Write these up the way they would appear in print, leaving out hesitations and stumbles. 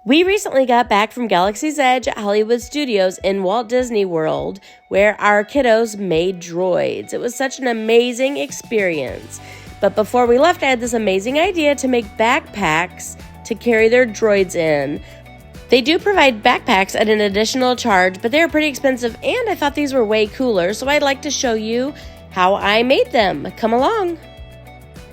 We recently got back from Galaxy's Edge at Hollywood Studios in Walt Disney World, where our kiddos made droids. It was such an amazing experience. But before we left, I had this amazing idea to make backpacks to carry their droids in. They do provide backpacks at an additional charge, but they're pretty expensive, and I thought these were way cooler, so I'd like to show you how I made them. Come along.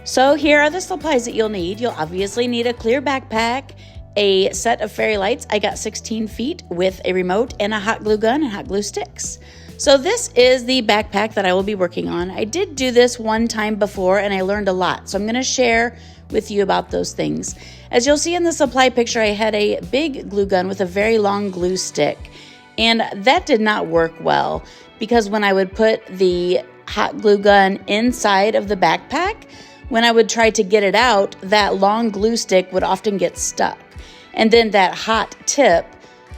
So here are the supplies that you'll need. You'll obviously need a clear backpack, a set of fairy lights. I got 16 feet with a remote and a hot glue gun and hot glue sticks. So this is the backpack that I will be working on. I did do this one time before and I learned a lot. So I'm going to share with you about those things. As you'll see in the supply picture, I had a big glue gun with a very long glue stick. And that did not work well because when I would put the hot glue gun inside of the backpack, when I would try to get it out, that long glue stick would often get stuck. And then that hot tip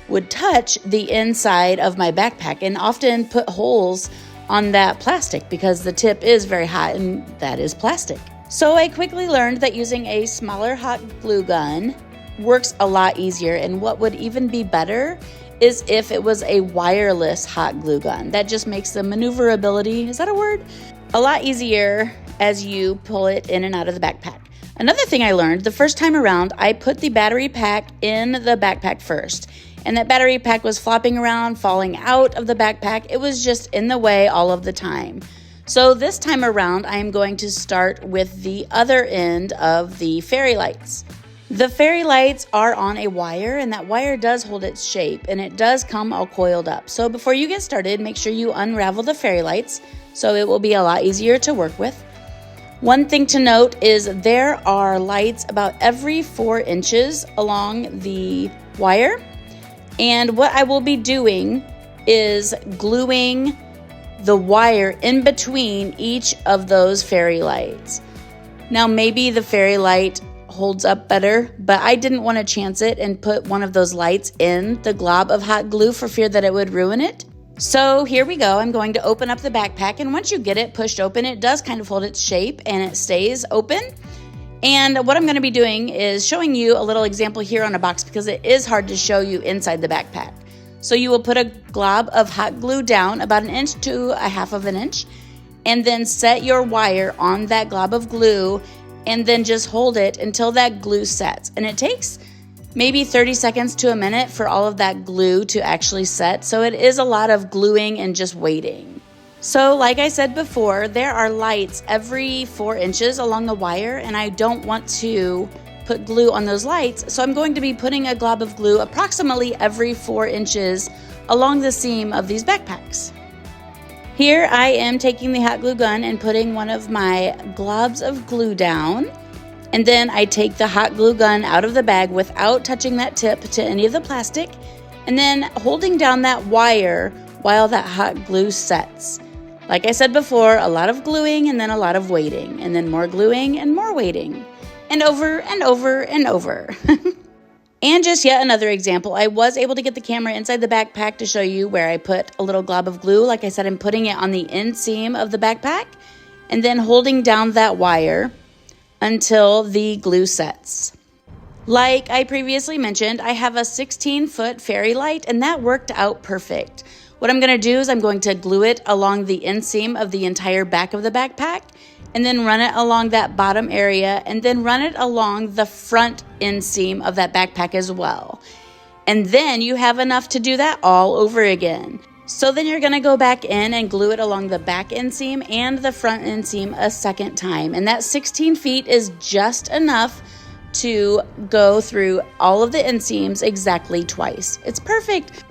would touch the inside of my backpack and often put holes on that plastic because the tip is very hot and that is plastic. So I quickly learned that using a smaller hot glue gun works a lot easier, and what would even be better is if it was a wireless hot glue gun. That just makes the maneuverability, is that a word? A lot easier as you pull it in and out of the backpack. Another thing I learned, the first time around, I put the battery pack in the backpack first. And that battery pack was flopping around, falling out of the backpack. It was just in the way all of the time. So this time around, I am going to start with the other end of the fairy lights. The fairy lights are on a wire, and that wire does hold its shape, and it does come all coiled up. So before you get started, make sure you unravel the fairy lights so it will be a lot easier to work with. One thing to note is there are lights about every 4 inches along the wire. And what I will be doing is gluing the wire in between each of those fairy lights. Now maybe the fairy light holds up better, but I didn't want to chance it and put one of those lights in the glob of hot glue for fear that it would ruin it. So here we go. I'm going to open up the backpack, and once you get it pushed open, it does kind of hold its shape and it stays open. And what I'm going to be doing is showing you a little example here on a box because it is hard to show you inside the backpack. So you will put a glob of hot glue down about 1 inch to 1/2 inch, and then set your wire on that glob of glue and then just hold it until that glue sets. And it takes maybe 30 seconds to a minute for all of that glue to actually set. So it is a lot of gluing and just waiting. So like I said before, there are lights every 4 inches along the wire, and I don't want to put glue on those lights. So I'm going to be putting a glob of glue approximately every 4 inches along the seam of these backpacks. Here I am taking the hot glue gun and putting one of my globs of glue down. And then I take the hot glue gun out of the bag without touching that tip to any of the plastic, and then holding down that wire while that hot glue sets. Like I said before, a lot of gluing and then a lot of waiting, and then more gluing and more waiting, and over and over and over. And just yet another example, I was able to get the camera inside the backpack to show you where I put a little glob of glue. Like I said, I'm putting it on the inseam of the backpack and then holding down that wire until the glue sets. Like I previously mentioned, I have a 16-foot fairy light, and that worked out perfect. What I'm going to do is I'm going to glue it along the inseam of the entire back of the backpack, and then run it along that bottom area, and then run it along the front inseam of that backpack as well. And then you have enough to do that all over again. So then you're going to go back in and glue it along the back inseam and the front inseam a second time. And that 16 feet is just enough to go through all of the inseams exactly twice. It's perfect.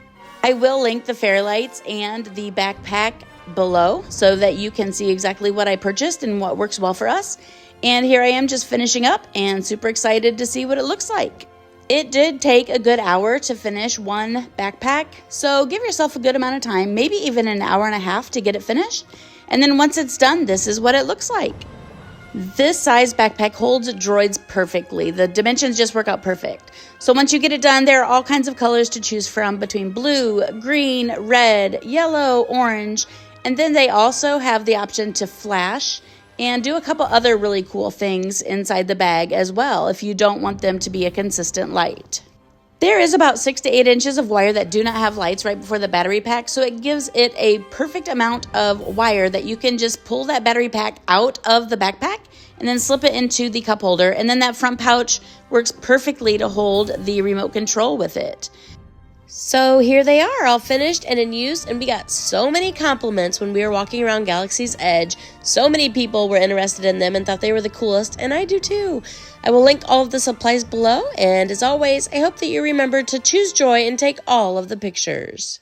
I will link the fairy lights and the backpack below so that you can see exactly what I purchased and what works well for us. And here I am just finishing up and super excited to see what it looks like. It did take a good hour to finish one backpack, so give yourself a good amount of time, maybe even an hour and a half to get it finished. And then once it's done, this is what it looks like. This size backpack holds droids perfectly. The dimensions just work out perfect. So once you get it done, there are all kinds of colors to choose from between blue, green, red, yellow, orange, and then they also have the option to flash and do a couple other really cool things inside the bag as well if you don't want them to be a consistent light. There is about 6 to 8 inches of wire that do not have lights right before the battery pack, so it gives it a perfect amount of wire that you can just pull that battery pack out of the backpack and then slip it into the cup holder, and then that front pouch works perfectly to hold the remote control with it. So here they are, all finished and in use, and we got so many compliments when we were walking around Galaxy's Edge. So many people were interested in them and thought they were the coolest, and I do too. I will link all of the supplies below, and as always, I hope that you remember to choose joy and take all of the pictures.